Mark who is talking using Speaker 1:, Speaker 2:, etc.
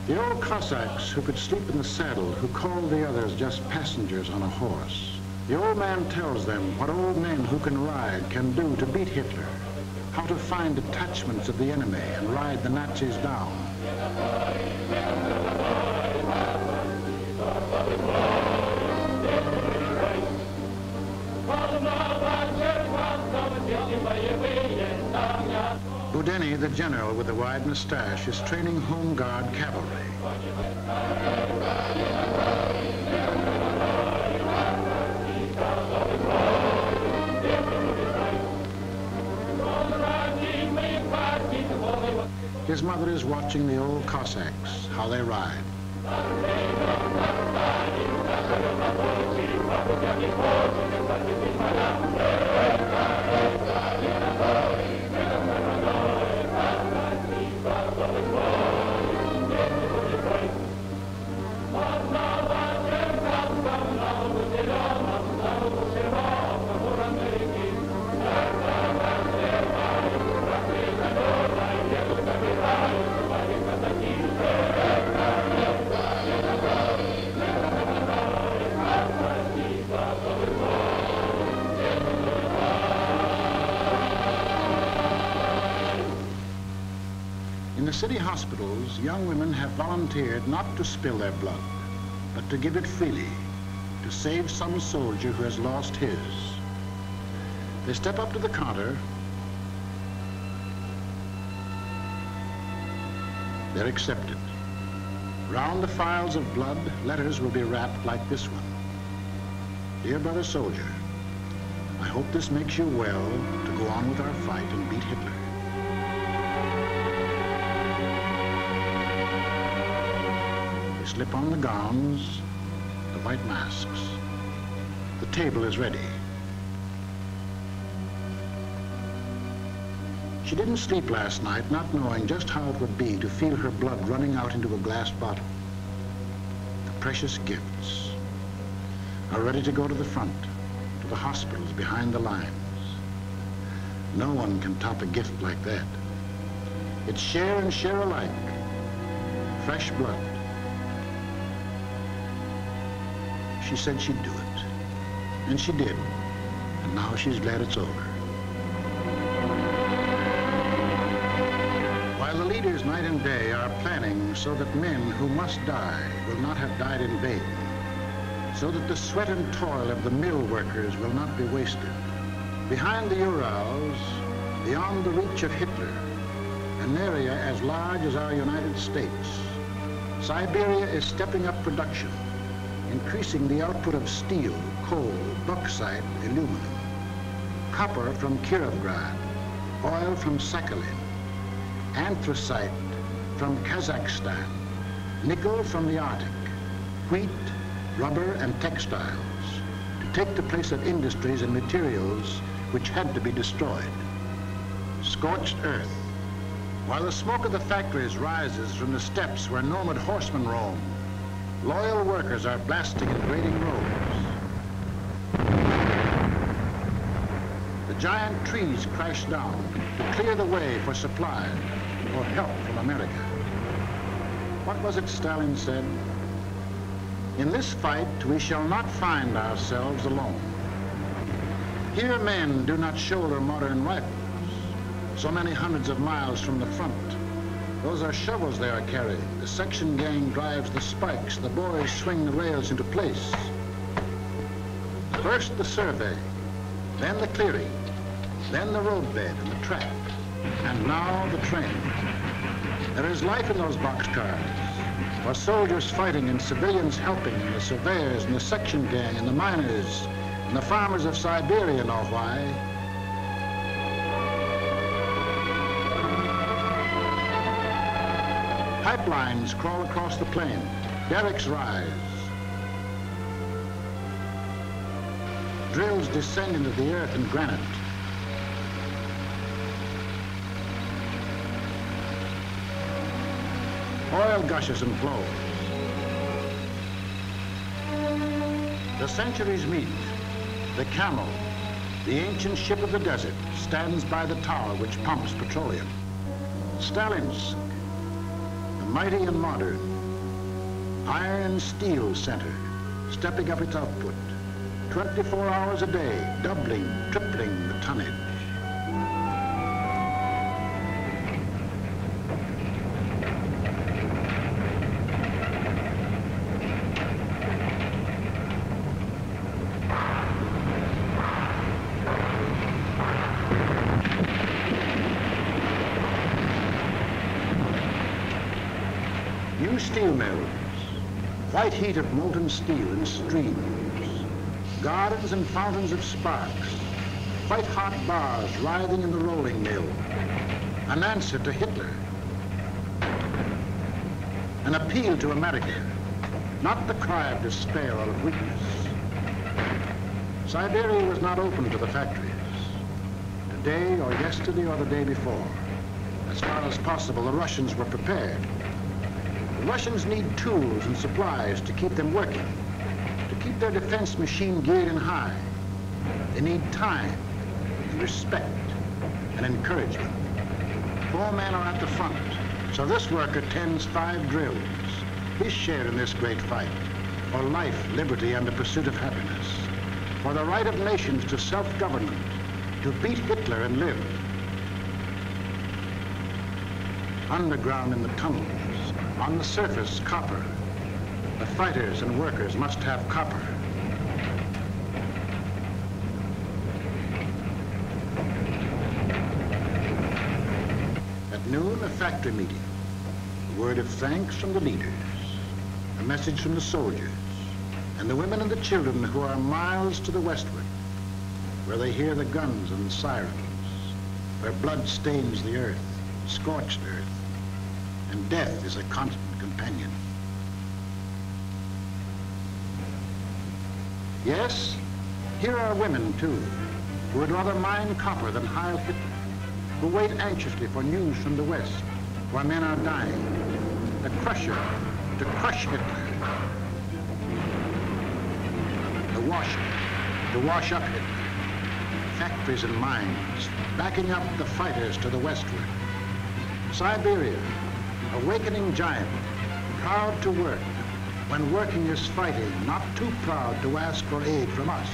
Speaker 1: The old Cossacks who could sleep in the saddle, who called the others just passengers on a horse. The old man tells them what old men who can ride can do to beat Hitler, how to find detachments of the enemy and ride the Nazis down. Budeni, the general with the wide mustache, is training Home Guard cavalry. His mother is watching the old Cossacks, how they ride. In the city hospitals, young women have volunteered not to spill their blood, but to give it freely, to save some soldier who has lost his. They step up to the counter. They're accepted. Round the files of blood, letters will be wrapped like this one. Dear brother soldier, I hope this makes you well to go on with our fight and beat Hitler. They slip on the gowns, the white masks. The table is ready. She didn't sleep last night, not knowing just how it would be to feel her blood running out into a glass bottle. The precious gifts are ready to go to the front, to the hospitals behind the lines. No one can top a gift like that. It's share and share alike. Fresh blood. She said she'd do it. And she did. And now she's glad it's over. While the leaders night and day are planning so that men who must die will not have died in vain, so that the sweat and toil of the mill workers will not be wasted, behind the Urals, beyond the reach of Hitler, an area as large as our United States, Siberia is stepping up production, increasing the output of steel, coal, bauxite, aluminum, copper from Kirovgrad, oil from Sakhalin, anthracite from Kazakhstan, nickel from the Arctic, wheat, rubber, and textiles to take the place of industries and materials which had to be destroyed. Scorched earth, while the smoke of the factories rises from the steppes where nomad horsemen roam, loyal workers are blasting and grading roads. The giant trees crash down to clear the way for supplies or help from America. What was it Stalin said? In this fight, we shall not find ourselves alone. Here men do not shoulder modern rifles, so many hundreds of miles from the front. Those are shovels they are carrying. The section gang drives the spikes. The boys swing the rails into place. First the survey, then the clearing, then the roadbed and the track, and now the train. There is life in those boxcars, for soldiers fighting and civilians helping, and the surveyors and the section gang and the miners and the farmers of Siberia know why. Pipelines crawl across the plain. Derricks rise. Drills descend into the earth and granite. Oil gushes and flows. The centuries meet. The camel, the ancient ship of the desert, stands by the tower which pumps petroleum. Stalinsk, the mighty and modern. Iron and steel center, stepping up its output. 24 hours a day, doubling, tripling the tonnage. New steel mills, white heat of molten steel in streams, gardens and fountains of sparks, white hot bars writhing in the rolling mill, an answer to Hitler, an appeal to America, not the cry of despair or of weakness. Siberia was not open to the factories, today or yesterday or the day before. As far as possible, the Russians were prepared. The Russians need tools and supplies to keep them working, to keep their defense machine geared and high. They need time and respect and encouragement. 4 men are at the front, so this worker tends 5 drills, his share in this great fight, for life, liberty, and the pursuit of happiness, for the right of nations to self-government, to beat Hitler and live. Underground in the tunnels, on the surface, copper. The fighters and workers must have copper. At noon, a factory meeting. A word of thanks from the leaders. A message from the soldiers and the women and the children who are miles to the westward, where they hear the guns and the sirens, where blood stains the earth, scorched earth, and death is a constant companion. Yes, here are women, too, who would rather mine copper than Heil Hitler, who wait anxiously for news from the West, where men are dying. The crusher, to crush Hitler. The washer, to wash up Hitler. Factories and mines, backing up the fighters to the westward. Siberia, awakening giant, proud to work, when working is fighting, not too proud to ask for aid from us.